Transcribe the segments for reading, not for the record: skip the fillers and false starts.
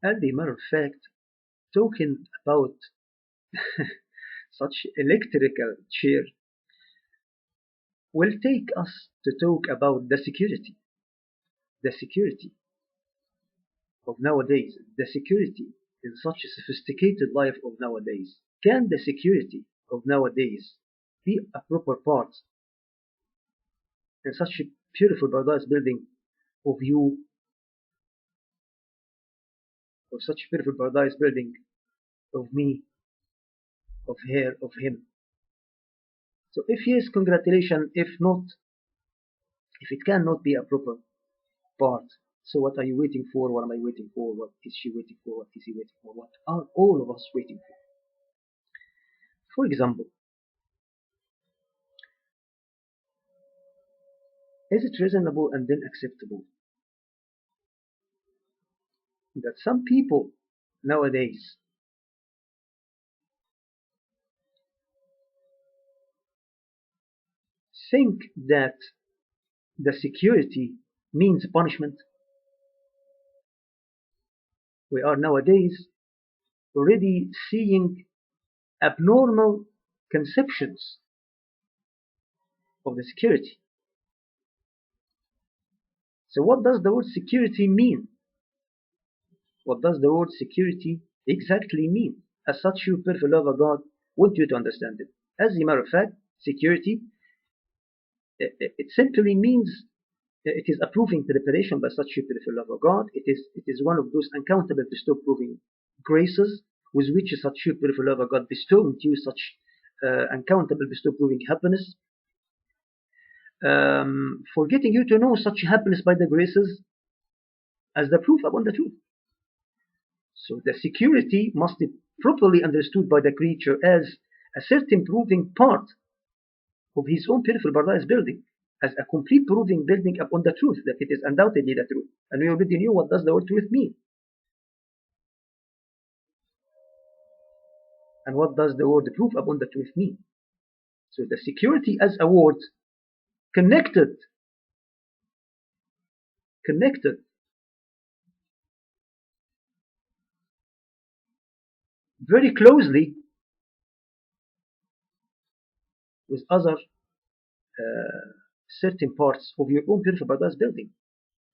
As a matter of fact, talking about such electrical chair will take us to talk about the security of nowadays, the security in such a sophisticated life of nowadays. Can the security of nowadays be a proper part in such a beautiful paradise building of you, or such a beautiful paradise building of me, of her, of him? So if yes, congratulations. If not, if it cannot be a proper part, so what are you waiting for? What am I waiting for? What is she waiting for? What is he waiting for? What are all of us waiting for? For example, is it reasonable and then acceptable that some people nowadays think that the security means punishment? We are nowadays already seeing abnormal conceptions of the security. So what does the word security mean? What does the word security exactly mean? As such, you perfect love of God want you to understand it. As a matter of fact, security, it simply means it is approving preparation by such a perfect love of God. It is one of those uncountable bestow proving graces with which such a perfect love of God bestow into you such uncountable bestow proving happiness. For getting you to know such happiness by the graces as the proof upon the truth. So the security must be properly understood by the creature as a certain proving part of his own beautiful paradise building, as a complete proving building upon the truth, that it is undoubtedly the truth. And we already knew what does the word truth mean. And what does the word proof upon the truth mean? So the security as a word connected very closely with other certain parts of your own beautiful paradise building.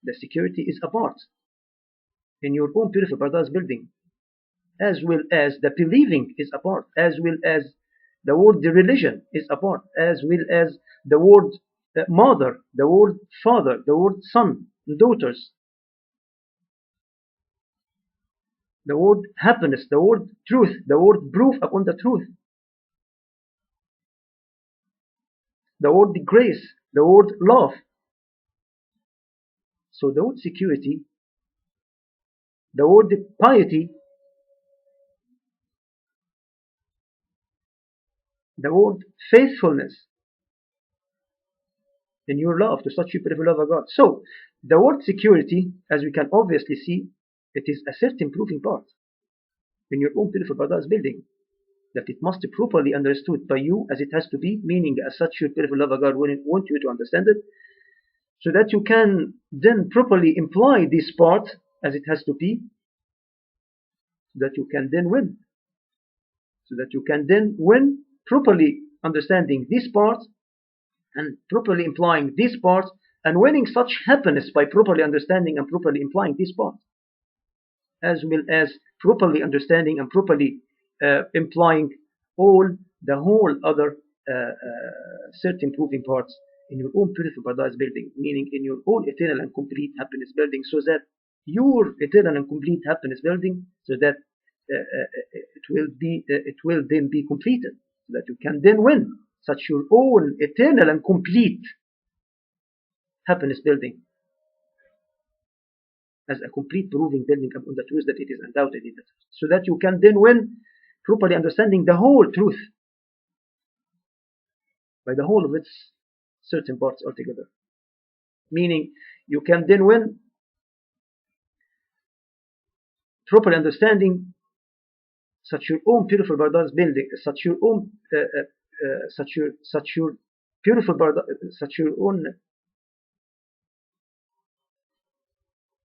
The security is a part in your own beautiful paradise building, as well as the believing is a part, as well as the word the religion is a part, as well as the word mother, the word father, the word son, daughters, the word happiness, the word truth, the word proof upon the truth, the word grace, the word love. So the word security, the word piety, the word faithfulness in your love to such a beautiful love of God. So the word security, as we can obviously see, it is a certain proving part in your own beautiful paradise building, that it must be properly understood by you as it has to be, meaning as such your beautiful love of God want you to understand it, so that you can then properly imply this part as it has to be, so that you can then win. So that you can then win properly understanding this part and properly implying this part, and winning such happiness by properly understanding and properly implying this part, as well as properly understanding and properly implying the whole other certain proving parts in your own beautiful paradise building, meaning in your own eternal and complete happiness building, so that your eternal and complete happiness building, so that it will then be completed, so that you can then win such your own eternal and complete happiness building, as a complete proving building upon the truth that it is undoubtedly the truth, so that you can then win properly understanding the whole truth by the whole of its certain parts altogether, meaning you can then win properly understanding such your own beautiful paradise building, such your own such your beautiful such your own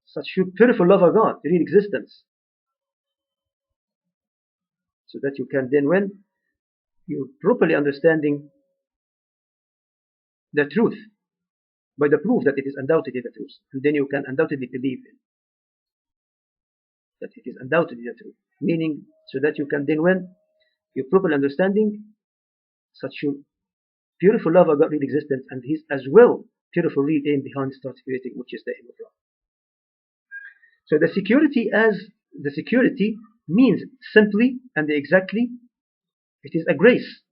such your beautiful love of God, real existence, so that you can then, when you're properly understanding the truth by the proof that it is undoubtedly the truth, and then you can undoubtedly believe in that it is undoubtedly the truth. Meaning, so that you can then, when you're properly understanding such a beautiful love of God real existence, and His as well beautiful real aim behind start creating, which is the aim of love. So the security means simply and exactly, it is a grace.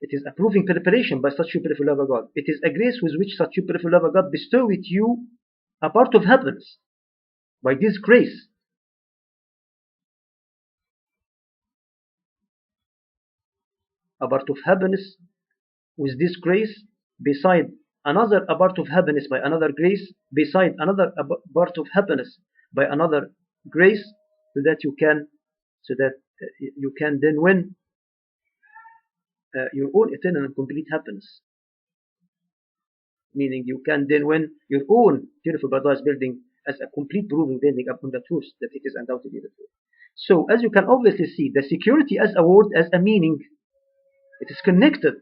It is a proving preparation by such a beautiful love of God. It is a grace with which such a beautiful love of God bestow with you a part of happiness. By this grace, a part of happiness with this grace, beside another a part of happiness by another grace, beside another part of happiness by another grace, so that you can then win your own eternal and complete happiness. Meaning you can then win your own beautiful paradise building as a complete proving building upon the truth that it is undoubtedly the truth. So as you can obviously see, the security as a word, as a meaning, it is connected.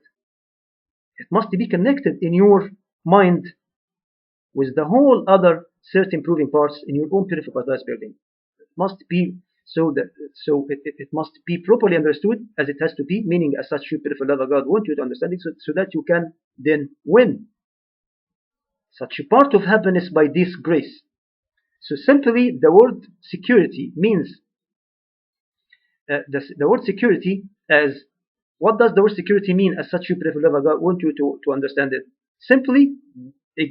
It must be connected in your mind with the whole other certain proving parts in your own beautiful paradise building. It must be it must be properly understood as it has to be, meaning as such you beautiful love of God want you to understand it, so that you can then win such a part of happiness by this grace. So simply the word security means the word security as, what does the word security mean as such you beautiful love of God want you to understand it? Simply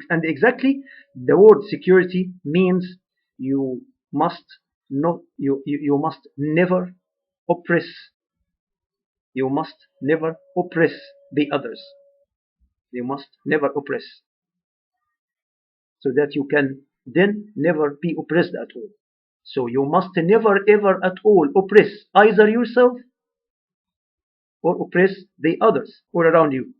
and exactly, the word security means you must not you must never oppress the others. You must never oppress, so that you can then never be oppressed at all. So you must never ever at all oppress either yourself or oppress the others all around you.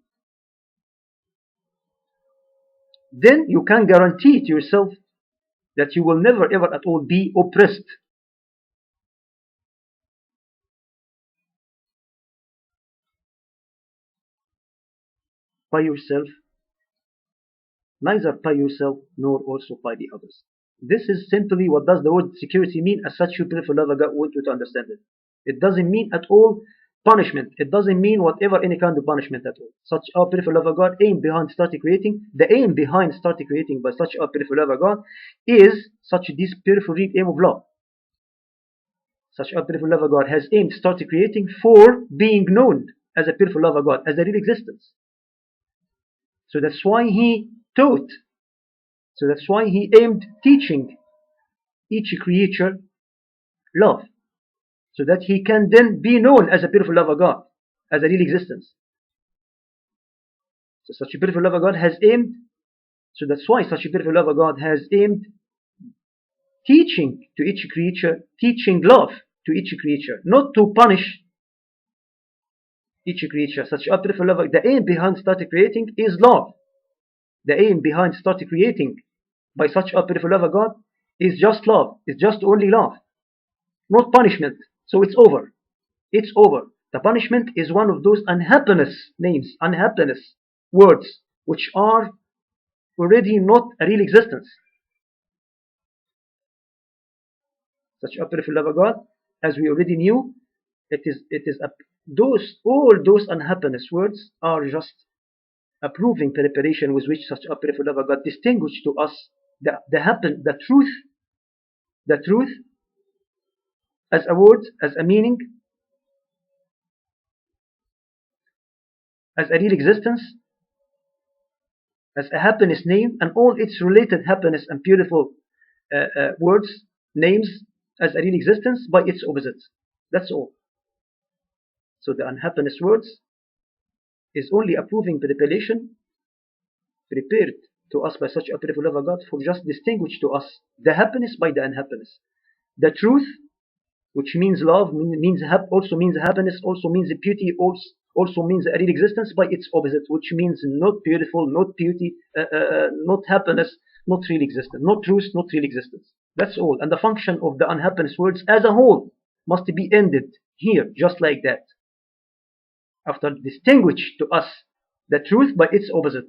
Then you can guarantee to yourself that you will never ever at all be oppressed. By yourself, neither by yourself nor also by the others. This is simply what does the word security mean as such you beautiful love of God want you to understand it. It doesn't mean at all punishment. It doesn't mean whatever any kind of punishment at all. Such a beautiful love of God aim behind starting creating. The aim behind starting creating by such a beautiful love of God is such this beautiful real aim of love. Such a beautiful love of God has aimed started creating for being known as a beautiful love of God, as a real existence. So that's why He taught. So that's why He aimed teaching each creature love, so that he can then be known as a beautiful love of God, as a real existence. So such a beautiful love of God has aimed, so that's why such a beautiful love of God has aimed teaching to each creature, teaching love to each creature, not to punish each creature. Such a beautiful love, the aim behind starting creating is love. The aim behind starting creating by such a beautiful love of God is just love. It's just only love, not punishment. So it's over. It's over. The punishment is one of those unhappiness names, unhappiness words, which are already not a real existence. Such a beautiful love of God, as we already knew, all those unhappiness words are just a proving preparation with which such a beautiful love of God distinguishes to us the truth as a word, as a meaning, as a real existence, as a happiness name, and all its related happiness and beautiful words, names, as a real existence by its opposites. That's all. So the unhappiness words is only a proving preparation prepared to us by such a beautiful love of God for just distinguish to us the happiness by the unhappiness. The truth, which means love, also means happiness, also means beauty, also means a real existence by its opposite, which means not beautiful, not beauty, not happiness, not real existence, not truth, not real existence. That's all. And the function of the unhappiness words as a whole must be ended here, just like that. After distinguish to us the truth by its opposite,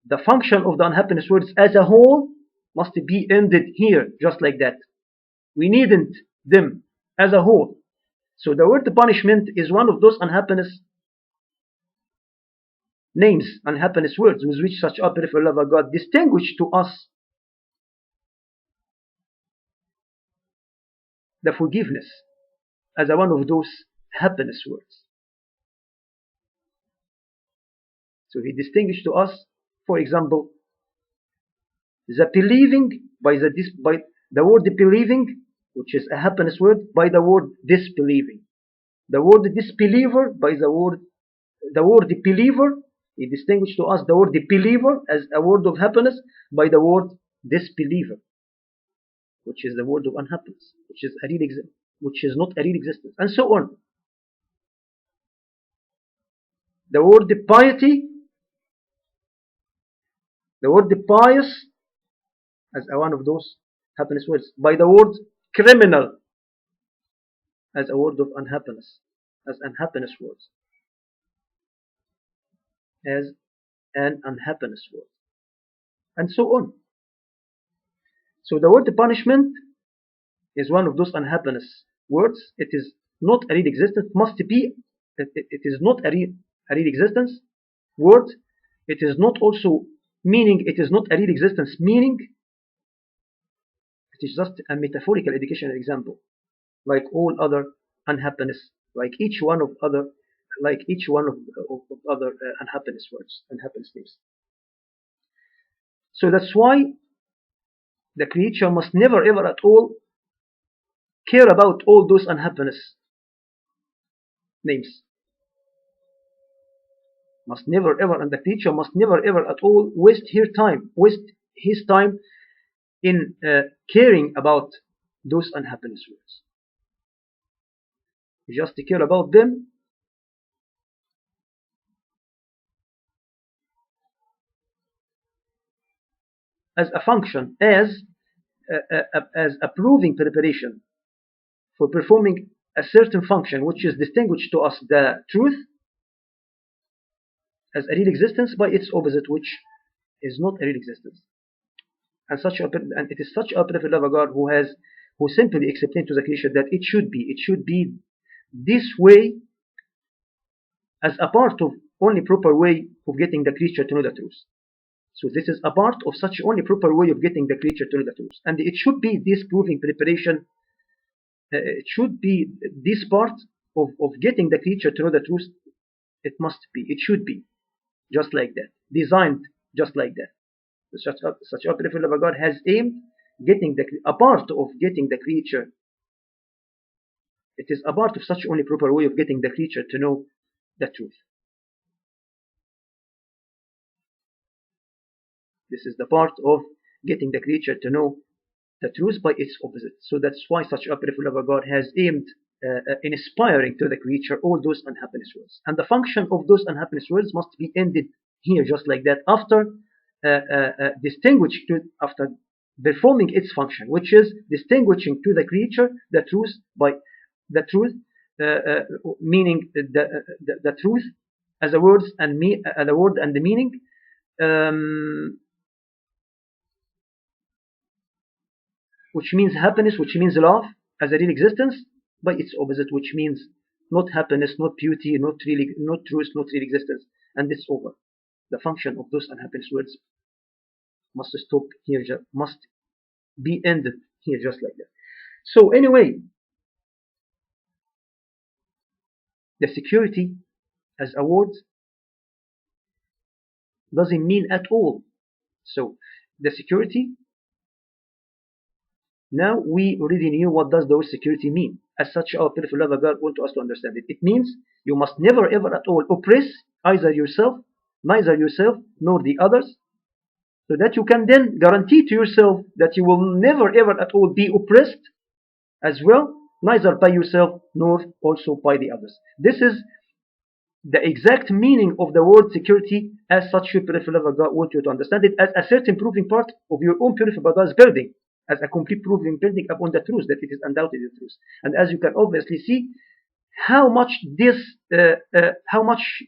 the function of the unhappiness words as a whole must be ended here, just like that. We needn't them as a whole. So the word punishment is one of those unhappiness names, unhappiness words, with which such a peripheral lover God distinguished to us the forgiveness as a one of those happiness words. So he distinguished to us, for example, the believing by the word believing, which is a happiness word, by the word disbelieving. The word disbeliever by the word believer. He distinguished to us the word believer as a word of happiness by the word disbeliever, which is the word of unhappiness, which is not a real existence, and so on. The word piety, the word pious as one of those happiness words by the word criminal as a word of unhappiness, as unhappiness words, as an unhappiness word, and so on. So the word punishment is one of those unhappiness words. It is not a real existence, must be, it is not a real existence word. It is not also meaning, it is not a real existence meaning. It is just a metaphorical educational example, like all other unhappiness, like each one of other unhappiness words, unhappiness names. So that's why the creature must never ever at all care about all those unhappiness names. Must never ever, and the creature must never ever at all waste his time in caring about those unhappiness words. Just to care about them as a function, as a proving preparation for performing a certain function, which is distinguished to us the truth as a real existence by its opposite, which is not a real existence. And it is such a perfect love of God who simply explained to the creature that it should be this way as a part of only proper way of getting the creature to know the truth. So this is a part of such only proper way of getting the creature to know the truth, and it should be this proving preparation. It should be this part of getting the creature to know the truth. It should be just like that, designed just like that. Such a perfect love of God has aimed a part of getting the creature. It is a part of such only proper way of getting the creature to know the truth. This is the part of getting the creature to know the truth by its opposite. So that's why such a perfect love of God has aimed inspiring to the creature all those unhappiness words. And the function of those unhappiness words must be ended here, just like that, after after performing its function, which is distinguishing to the creature the truth by the truth, meaning the truth as a word and the meaning, which means happiness, which means love as a real existence, by its opposite, which means not happiness, not beauty, not truth, not real existence, and it's over. The function of those unhappiness words must stop here, must be ended here, just like that. So anyway, the security as a word doesn't mean at all. So the security, now we already knew what does the word security mean. As such, our beautiful lover God wants us to understand it. It means you must never ever at all oppress neither yourself nor the others, so that you can then guarantee to yourself that you will never ever at all be oppressed as well, neither by yourself nor also by the others. This is the exact meaning of the word security. As such, your beautiful lover God wants you to understand it as a certain proving part of your own purified God's building, as a complete proof in building upon the truth that it is undoubtedly the truth. And as you can obviously see, how much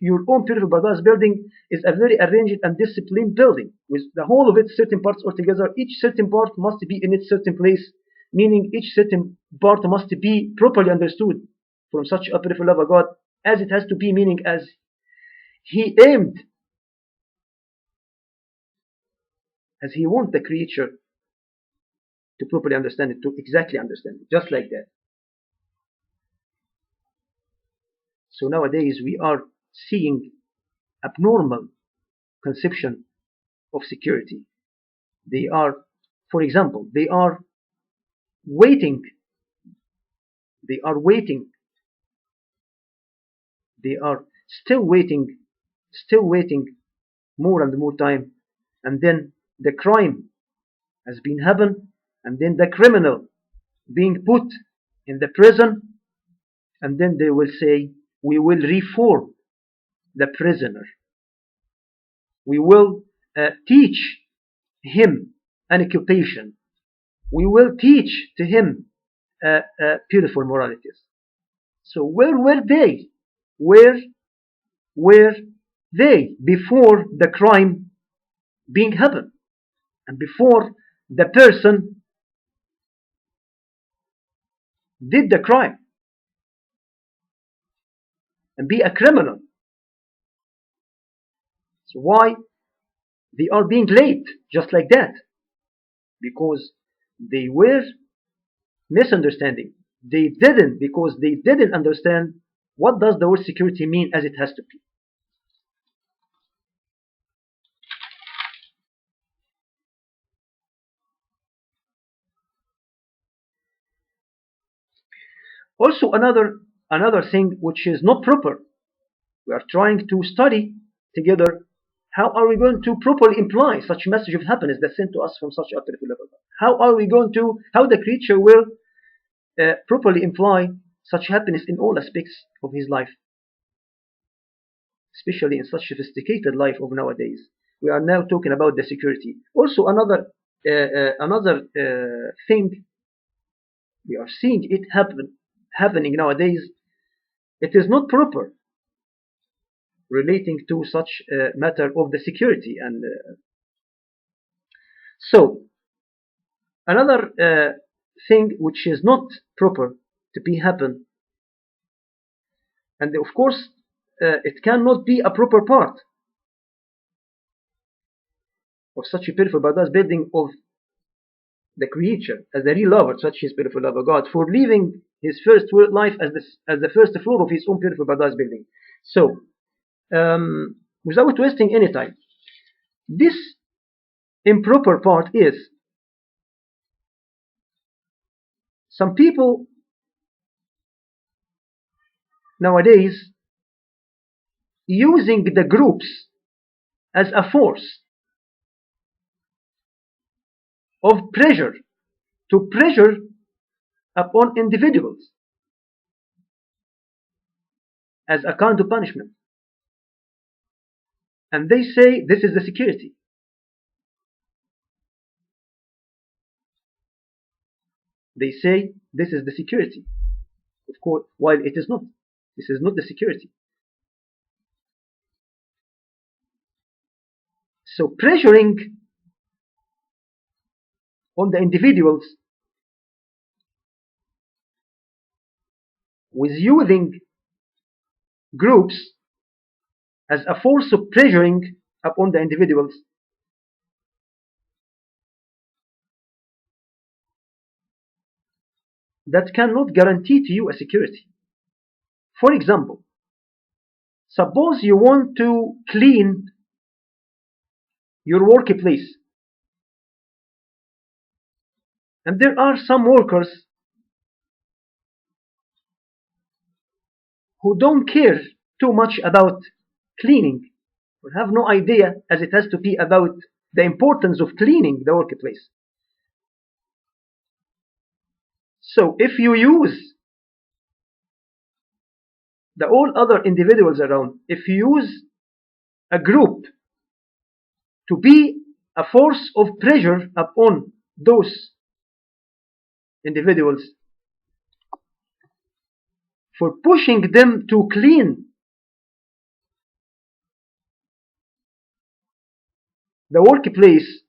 your own purified paradise building is a very arranged and disciplined building, with the whole of its certain parts all together. Each certain part must be in its certain place, meaning each certain part must be properly understood from such a purified love of God as it has to be, meaning as He aimed, as He wants the creature to properly understand it, to exactly understand it, just like that. So nowadays we are seeing abnormal conception of security. They are, for example, they are waiting, they are waiting, they are still waiting more and more time, and then the crime has been happened, and then the criminal being put in the prison, and then they will say, we will reform the prisoner. We will teach him an occupation. We will teach to him beautiful moralities. So where were they? Where were they before the crime being happened, and before the person did the crime and be a criminal? So why they are being late just like that? Because they were misunderstanding. They didn't, because they didn't understand what does the word security mean as it has to be. Also another thing which is not proper, we are trying to study together how are we going to properly imply such message of happiness that's sent to us from such a beautiful level. How the creature will properly imply such happiness in all aspects of his life, especially in such sophisticated life of nowadays. We are now talking about the security. Also another thing we are seeing it happening nowadays, it is not proper relating to such a matter of the security. And so another thing which is not proper to be happen, and of course it cannot be a proper part of such a beautiful paradise building of the creature as a real lover, such his beautiful love of God, for living his first life as the first floor of his own beautiful paradise building. So without wasting any time, this improper part is some people nowadays using the groups as a force of pressure to pressure upon individuals as a kind of punishment. And they say this is the security. They say this is the security. Of course, while it is not. This is not the security. So pressuring on the individuals with using groups as a force of pressuring upon the individuals, that cannot guarantee to you a security. For example, suppose you want to clean your workplace, and there are some workers who don't care too much about cleaning, or have no idea as it has to be about the importance of cleaning the workplace. So if you use the all other individuals around, if you use a group to be a force of pressure upon those individuals for pushing them to clean the workplace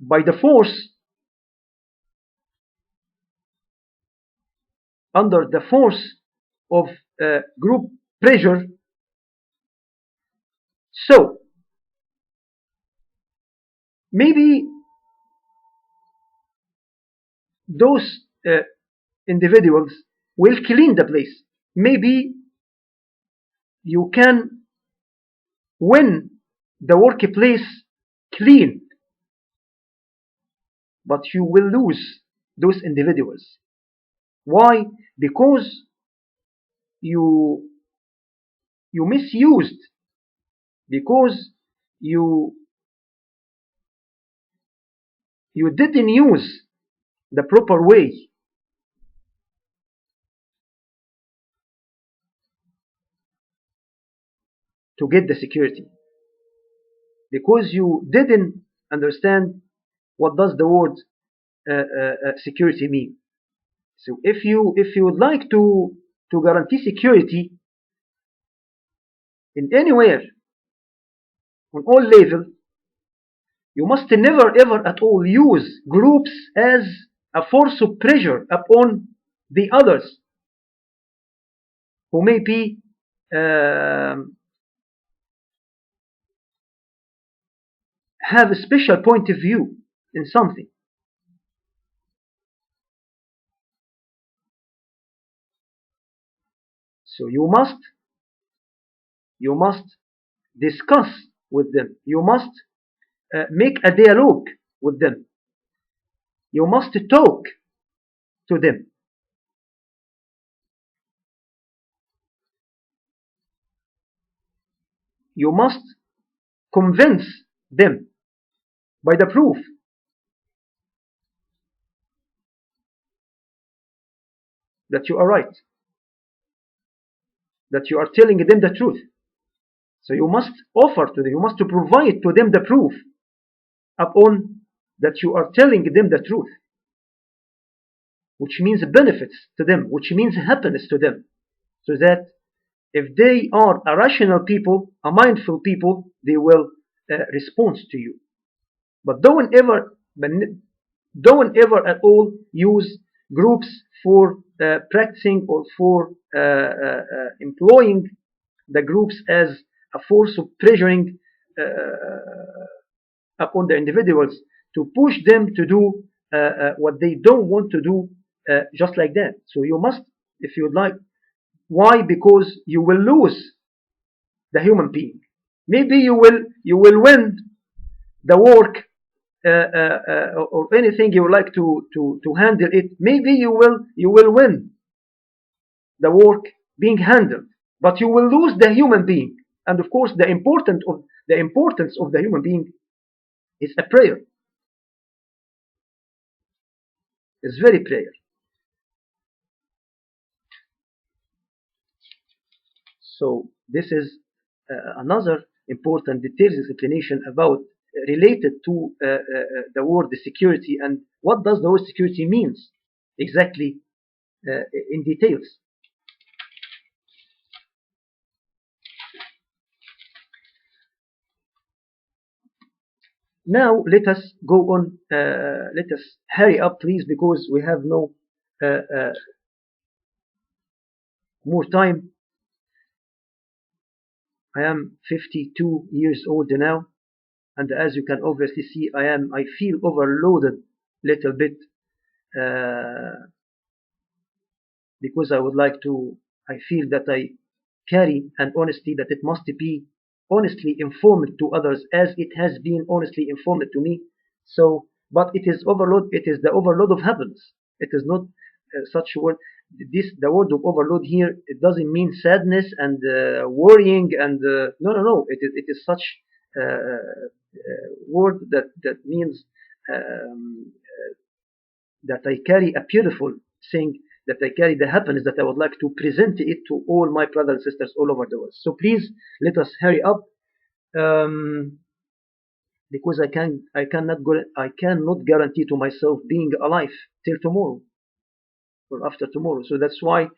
by the force, under the force of group pressure. So maybe those individuals will clean the place. Maybe you can win the workplace clean, but you will lose those individuals. Why? Because you misused, because you didn't use the proper way to get the security, because you didn't understand what does the word security mean. So if you would like to guarantee security in anywhere, on all level, you must never ever at all use groups as a force of pressure upon the others who may be have a special point of view in something. So you must discuss with them. You must make a dialogue with them. You must talk to them. You must convince them by the proof that you are right, that you are telling them the truth. So you must offer to them, you must provide to them the proof upon that you are telling them the truth, which means benefits to them, which means happiness to them, so that if they are a rational people, a mindful people, they will respond to you. But don't ever at all use groups for practicing or for employing the groups as a force of pressuring upon the individuals to push them to do what they don't want to do just like that. So you must, if you would like. Why? Because you will lose the human being. Maybe you will win the work or anything you would like to handle it. Maybe you will win the work being handled, but you will lose the human being. And of course, the importance of the human being is a prayer. It's very prayer. So this is another important detailed explanation about related to the word security and what does the word security means exactly in details. Now let us go on. Let us hurry up, please, because we have no more time. I am 52 years old now, and as you can obviously see, I feel overloaded little bit because I feel that I carry an honesty that it must be honestly informed to others as it has been honestly informed to me. So, but it is overload. It is the overload of happiness. It is not such a word. The word of overload here, it doesn't mean sadness and worrying and no. It is such word that means that I carry a beautiful thing, that I carry the happiness that I would like to present it to all my brothers and sisters all over the world. So please let us hurry up. because I cannot guarantee to myself being alive till tomorrow or after tomorrow. So that's why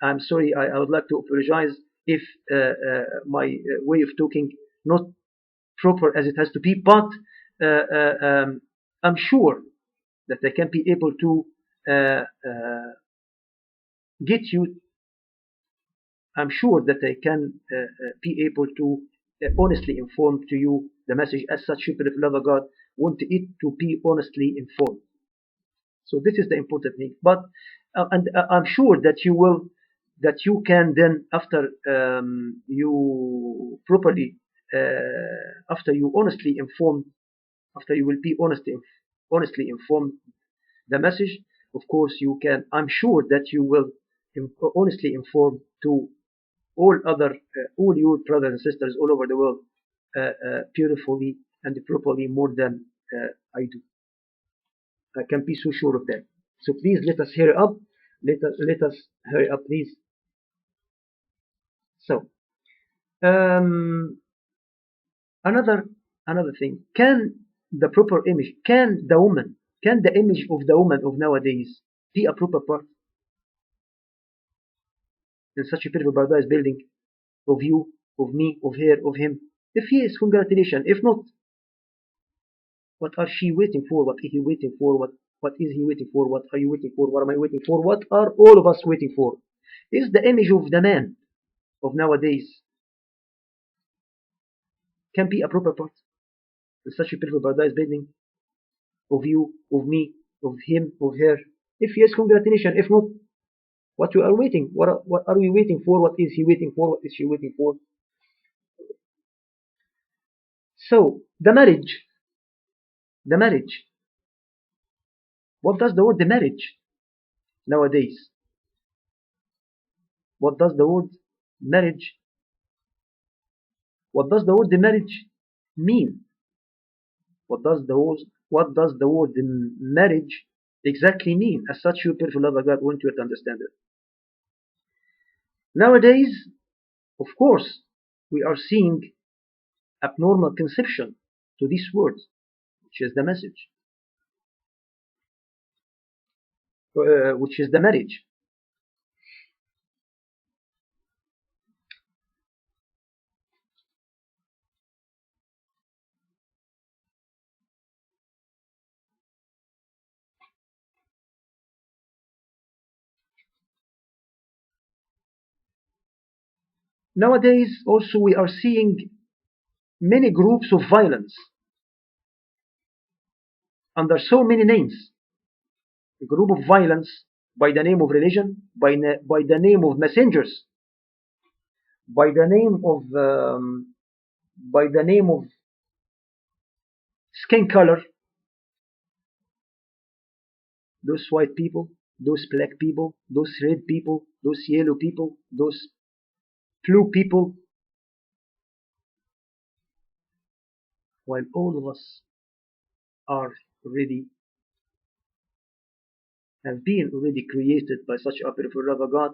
I'm sorry. I would like to apologize if my way of talking not proper as it has to be, but I'm sure that I can be able to get you. I'm sure that I can be able to honestly inform to you the message. As such, people of love of God want it to be honestly informed. So this is the important thing. But and I'm sure that you can then after you properly after you honestly inform after you will be honestly informed the message. Of course, you can. I'm sure that you will honestly inform to all your brothers and sisters all over the world beautifully and properly more than I do. I can be so sure of that. So please let us hurry up. Let us hurry up, please. So um, another another thing. Can the image of the woman of nowadays be a proper part in such a beautiful paradise building of you, of me, of her, of him? If yes, congratulations. If not, what are she waiting for? What is he waiting for? What is he waiting for? What are you waiting for? What am I waiting for? What are all of us waiting for? Is the image of the man of nowadays can be a proper part in such a beautiful paradise building of you, of me, of him, of her? If yes, congratulations. If not, what you are waiting? What are we waiting for? What is he waiting for? What is she waiting for? So the marriage. What does the word the marriage nowadays? What does the word marriage? What does the word the marriage mean? What does the word marriage exactly mean? As such, you beautiful love of God want you to understand it. Nowadays, of course, we are seeing abnormal conception to this word, which is the message, which is the marriage. Nowadays, also, we are seeing many groups of violence under so many names. A group of violence by the name of religion, by the name of messengers, by the name of skin color, those white people, those black people, those red people, those yellow people, those blue people, while all of us are already have been already created by such a beautiful love of God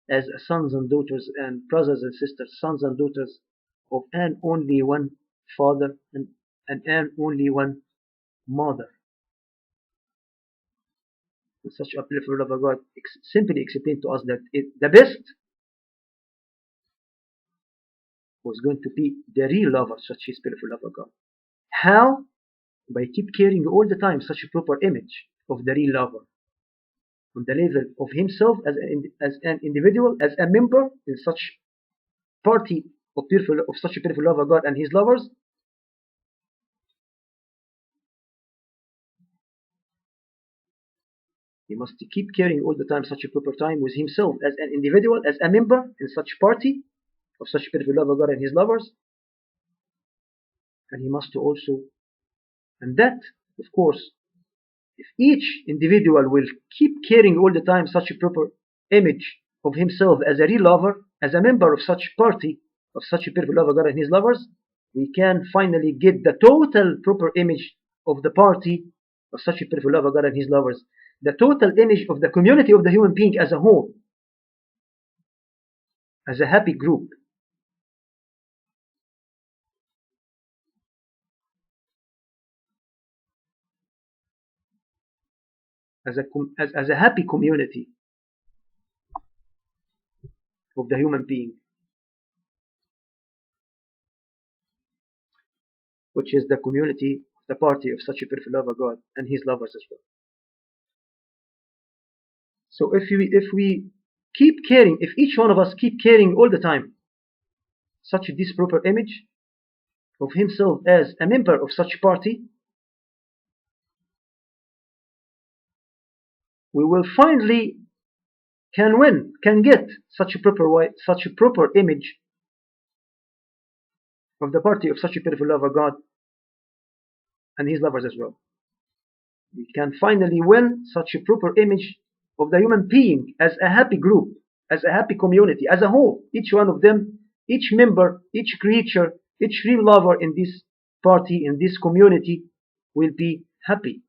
as sons and daughters and brothers and sisters, sons and daughters of an only one father and an only one mother. And such a beautiful love of God simply explained to us that the best was going to be the real lover, such a beautiful love of God. How? By keep carrying all the time such a proper image of the real lover on the level of himself as an individual, as a member in such party of such a beautiful love of God and his lovers. He must keep carrying all the time such a proper time with himself as an individual, as a member in such party of such a beautiful love of God and his lovers. And he must also, and that, of course, if each individual will keep carrying all the time such a proper image of himself as a real lover, as a member of such party, of such a beautiful love of God and his lovers, we can finally get the total proper image of the party of such a beautiful love of God and his lovers, the total image of the community of the human being as a whole, as a happy group. as a happy community of the human being, which is the community, the party of such a beautiful lover God and his lovers as well. So if we keep caring, if each one of us keep caring all the time such this proper image of himself as a member of such party, we will finally can get such a proper image of the party of such a beautiful lover God and his lovers as well. We can finally win such a proper image of the human being as a happy group, as a happy community, as a whole. Each one of them, each member, each creature, each real lover in this party, in this community, will be happy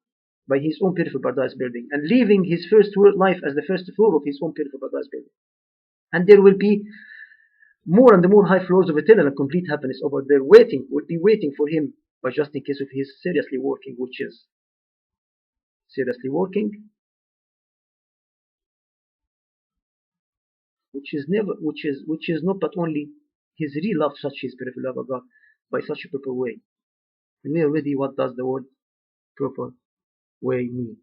by his own beautiful paradise building and living his first world life as the first floor of his own beautiful paradise building. And there will be more and more high floors of eternal and complete happiness over there will be waiting for him, but just in case of his seriously working, which is seriously working, which is not but only his real love, such his beautiful love of God, by such a proper way. And we already what does the word proper way mean?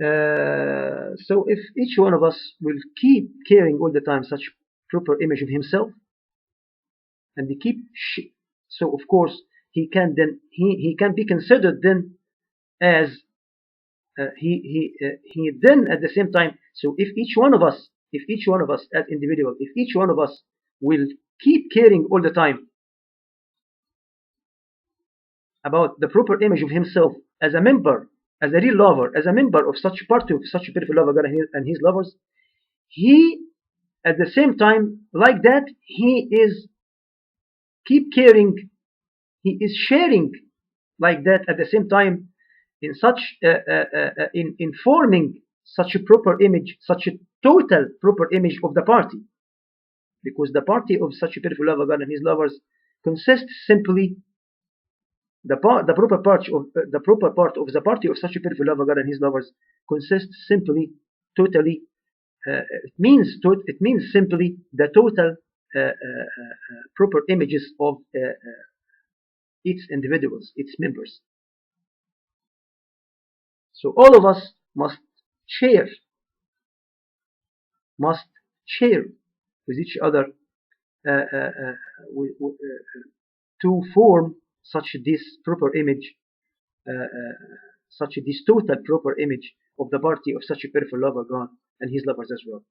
So if each one of us will keep caring all the time such proper image of himself, and we keep so of course he can be considered then as he then at the same time. So if each one of us as individual, if each one of us will keep caring all the time about the proper image of himself as a member, as a real lover, as a member of such party of such a beautiful lover God and his lovers, he at the same time like that he is keep caring, he is sharing like that at the same time in such in forming such a proper image, such a total proper image of the party, because the party of such a beautiful lover God and his lovers consists simply the proper part of the party of such a beautiful lover God and his lovers consists simply totally it means simply the total proper images of its individuals, its members. So all of us must share with each other to form such this proper image, such this total proper image of the party of such a beautiful lover God and his lovers as well.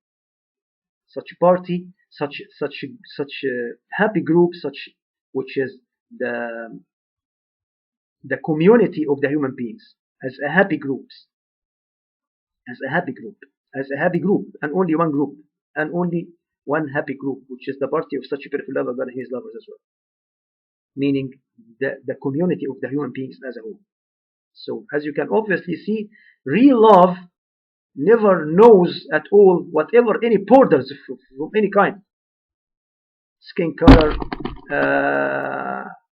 Such a party, such a happy group, such which is the community of the human beings as a happy group, and only one group, and only one happy group, which is the party of such a beautiful lover God and his lovers as well, meaning the community of the human beings as a whole. So as you can obviously see, real love never knows at all whatever any borders from any kind, skin color,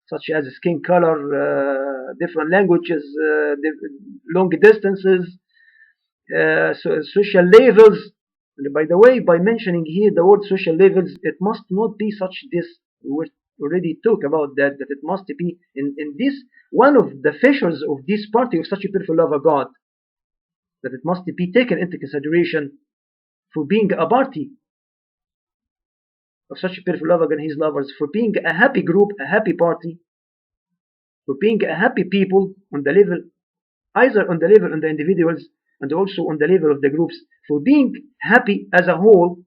such as skin color, different languages, long distances, social levels. And by the way, by mentioning here the word social levels, it must not be such this. We already talked about that it must be in this one of the features of this party of such a beautiful love of God, that it must be taken into consideration for being a party of such a beautiful lover and his lovers, for being a happy group, a happy party, for being a happy people on the level, either on the level of the individuals and also on the level of the groups, for being happy as a whole,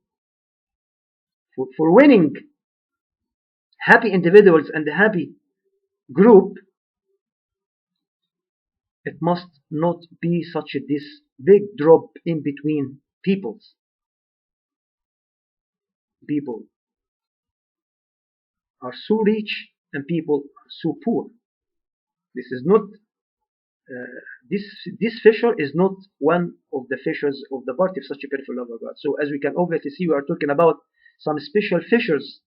for winning happy individuals and a happy group. It must not be such this big drop in between peoples. People are so rich and people are so poor. This is not this fissure is not one of the fissures of the party of such a beautiful love of God. So as we can obviously see, we are talking about some special fissures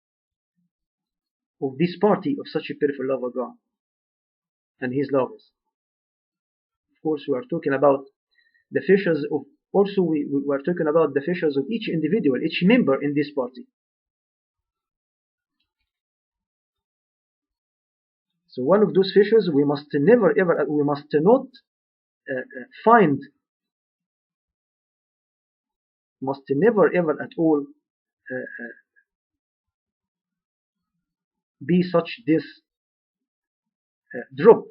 of this party of such a beautiful love of God and his lovers. Of course, we are talking about the features of, also we were talking about the features of each individual, each member in this party. So one of those features we must never ever, we must not find, must never ever at all be such this drop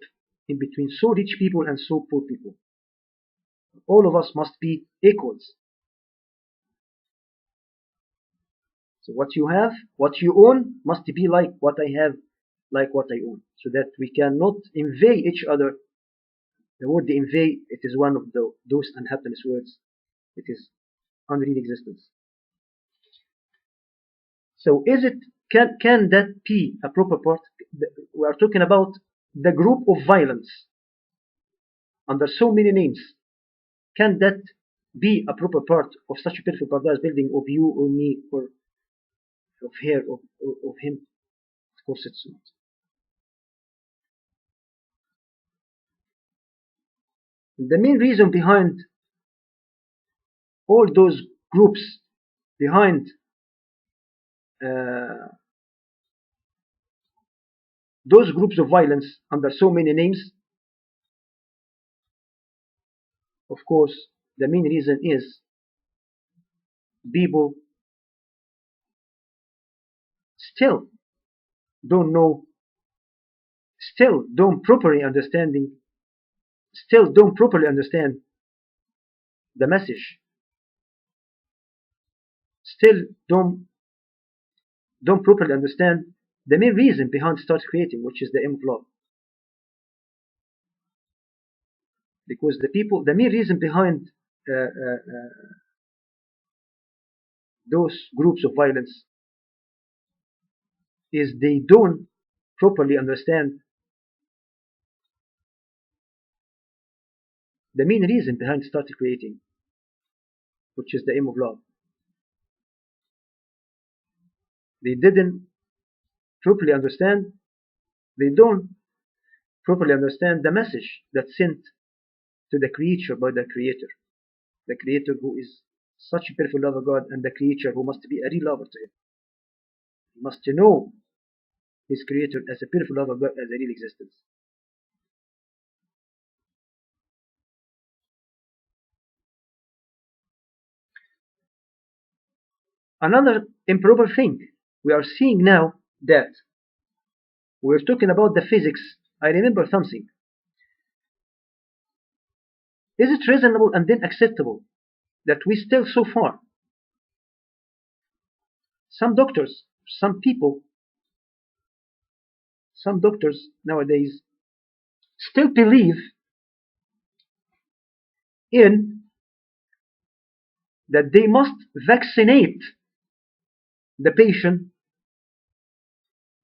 in between so rich people and so poor people. All of us must be equals. So what you have, what you own, must be like what I have, like what I own, so that we cannot envy each other. The word envy, it is one of those unhappiness words. It is unreal existence. So is it, can that be a proper part? We are talking about the group of violence under so many names. Can that be a proper part of such a beautiful paradise building of you or me or of her or of him? Of course it's not. The main reason behind all those groups, behind those groups of violence under so many names, of course, the main reason is people still don't know, still don't properly understand the message, still don't properly understand the main reason behind start creating, which is the aim of love. Because the main reason behind those groups of violence is they don't properly understand the main reason behind start creating, which is the aim of love. They didn't properly understand, they don't properly understand the message that's sent to the creature by the creator who is such a beautiful lover God, and the creature who must be a real lover to him. He must know his creator as a beautiful lover God, as a real existence. Another improper thing we are seeing now, that we're talking about the physics. I remember something. Is it reasonable and then acceptable that we still so far, some doctors, some people, some doctors nowadays still believe in that they must vaccinate the patient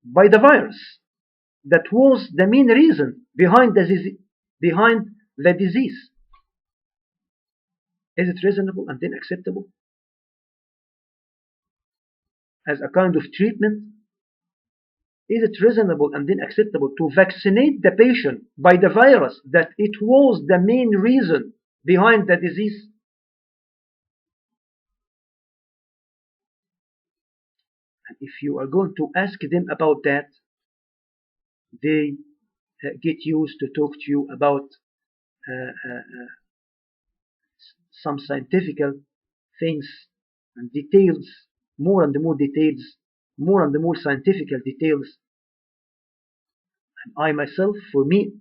by the virus that was the main reason behind the disease. Is it reasonable and then acceptable as a kind of treatment? Is it reasonable and then acceptable to vaccinate the patient by the virus that it was the main reason behind the disease? And if you are going to ask them about that, they get used to talk to you about some scientific things and details, more and more details, more and more scientific details. And I myself, for me,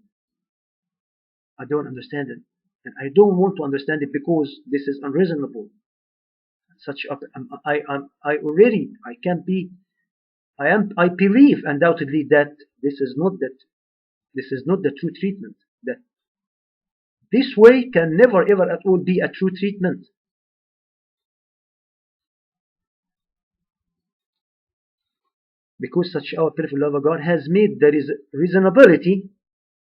I don't understand it. And I don't want to understand it because this is unreasonable. I believe undoubtedly that this is not the true treatment. That this way can never ever at all be a true treatment. Because such our beautiful love of God has made there is reasonability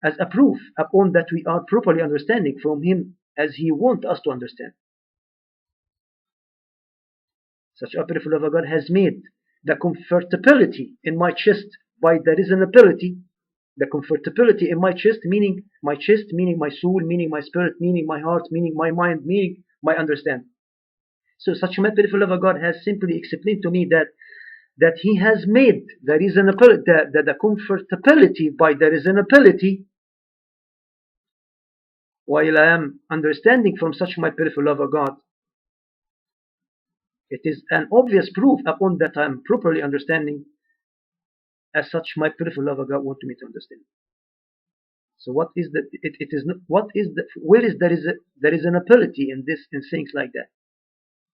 as a proof upon that we are properly understanding from Him as He wants us to understand. Such a beautiful love of God has made the comfortability in my chest by the reasonability The comfortability in my chest, meaning my soul, meaning my spirit, meaning my heart, meaning my mind, meaning my understanding. So such my beautiful lover God has simply explained to me that He has made the reasonability, the comfortability by the reasonability, while I am understanding from such my beautiful lover God. It is an obvious proof upon that I am properly understanding, as such my beautiful lover God wanted me to understand. So what is the? It is not. What is the? Where is the reasonability in this, in things like that?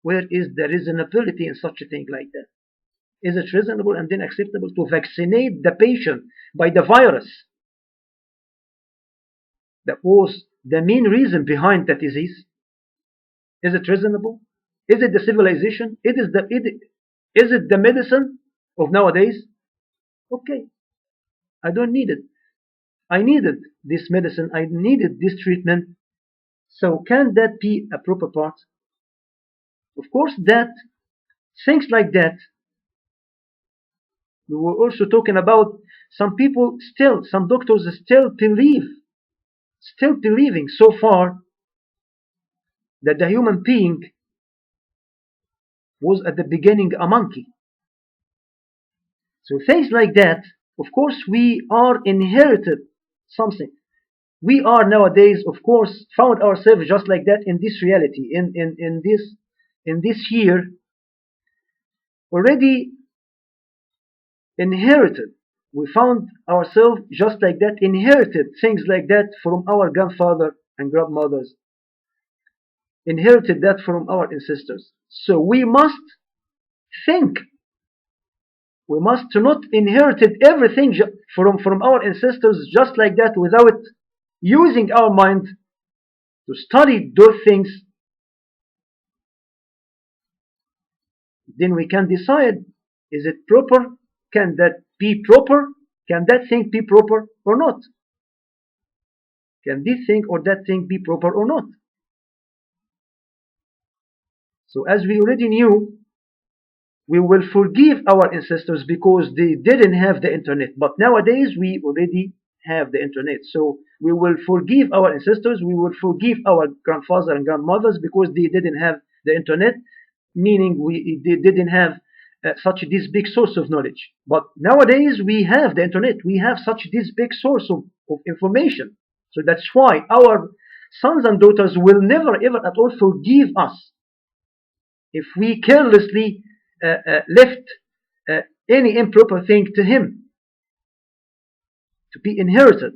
Where is the reasonability in such a thing like that? Is it reasonable and then acceptable to vaccinate the patient by the virus that was the main reason behind the disease? Is it reasonable? Is it the civilization? Is it the medicine of nowadays? Okay, I don't need it. I needed this medicine. I needed this treatment. So can that be a proper part? Of course, that things like that. We were also talking about some people still, some doctors still believing so far that the human being was at the beginning a monkey. So things like that, of course, we are inherited something. We are nowadays, of course, found ourselves just like that in this reality, in this year, already inherited. We found ourselves just like that, inherited things like that from our grandfather and grandmothers, inherited that from our ancestors. So we must think. We must not inherit everything from our ancestors just like that without using our mind to study those things. Then we can decide, is it proper? Can that be proper? Can that thing be proper or not? Can this thing or that thing be proper or not? So as we already knew, we will forgive our ancestors because they didn't have the internet. But nowadays we already have the internet. So we will forgive our ancestors, we will forgive our grandfathers and grandmothers because they didn't have the internet, meaning they didn't have such this big source of knowledge. But nowadays we have the internet, we have such this big source of information. So that's why our sons and daughters will never ever at all forgive us if we carelessly left any improper thing to him to be inherited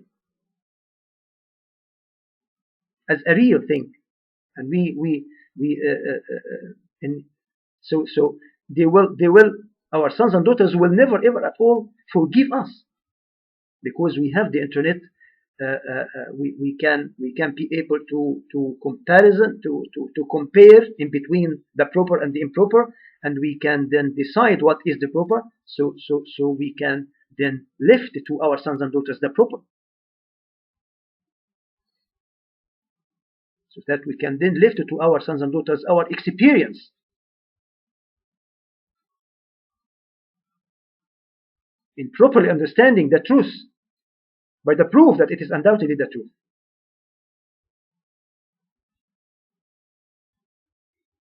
as a real thing, and and so they will our sons and daughters will never ever at all forgive us because we have the internet. We can be able to comparison to compare in between the proper and the improper, and we can then decide what is the proper. So we can then lift to our sons and daughters the proper, so that we can then lift to our sons and daughters our experience. In properly understanding the truth by the proof that it is undoubtedly the truth.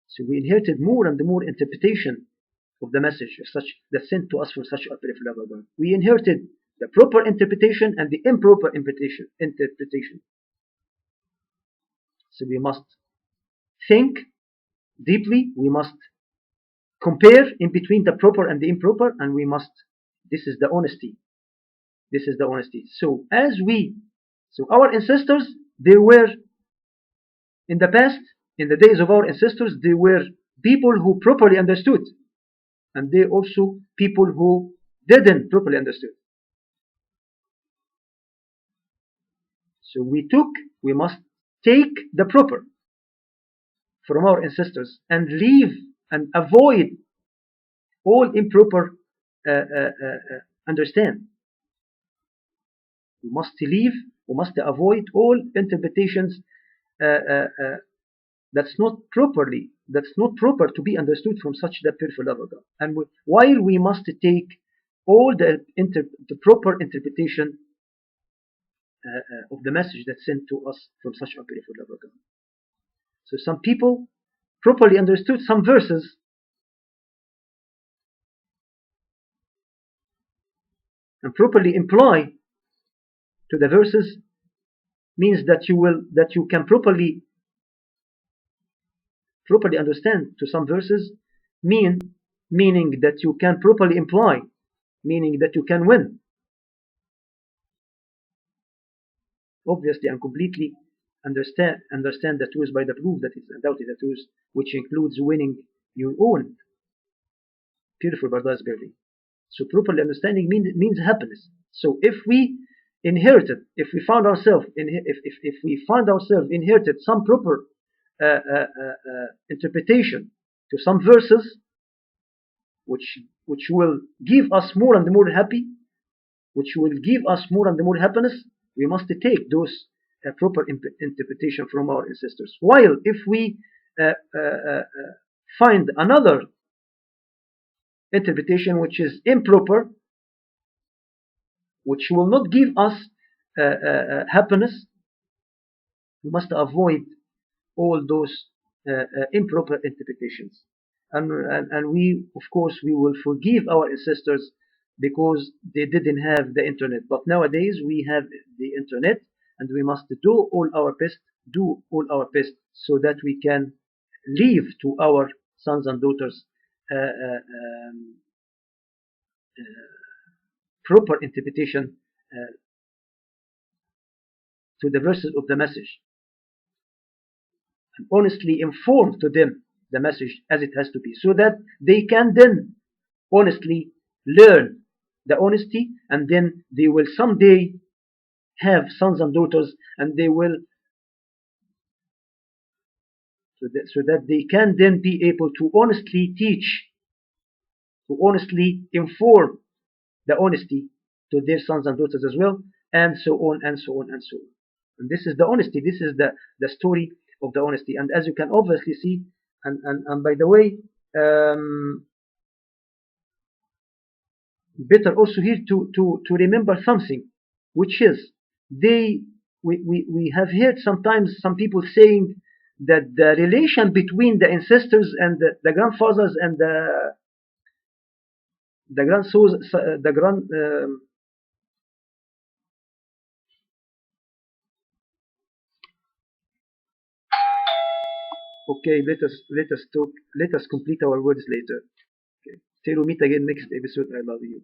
So we inherited more and more interpretation of the message of such that sent to us for such a beautiful love of God. We inherited the proper interpretation and the improper interpretation. So we must think deeply, we must compare in between the proper and the improper, and we must, this is the honesty. This is the honesty. So our ancestors, they were in the past, in the days of our ancestors, they were people who properly understood, and they also people who didn't properly understood. So we must take the proper from our ancestors and leave and avoid all improper understand. We must avoid all interpretations that's not proper to be understood from such the beautiful love of God. And while we must take all the proper interpretation of the message that's sent to us from such unbelievable love of God. So some people properly understood some verses and properly imply to the verses means that you can properly understand to some verses meaning that you can properly imply, meaning that you can win obviously and completely understand the truth by the proof that is undoubtedly the truth, which includes winning your own beautiful paradise building. So properly understanding means happiness. So if we if we found ourselves if we find ourselves inherited some proper interpretation to some verses, which will give us more and more happy, which will give us more and more happiness, we must take those proper interpretation from our ancestors. While if we find another interpretation which is improper, which will not give us happiness, we must avoid all those improper interpretations. And we, of course, we will forgive our ancestors because they didn't have the internet. But nowadays we have the internet, and we must do all our best so that we can leave to our sons and daughters proper interpretation to the verses of the message, and honestly inform to them the message as it has to be, so that they can then honestly learn the honesty, and then they will someday have sons and daughters, and they will so that they can then be able to honestly teach, to honestly inform the honesty to their sons and daughters as well, and so on and so on and so on. And this is the honesty, this is the story of the honesty. And as you can obviously see, and by the way, better also here to remember something, which is we have heard sometimes some people saying that the relation between the ancestors and the grandfathers and the grand okay, let us complete our words later. Okay. Till we meet again next episode. I love you.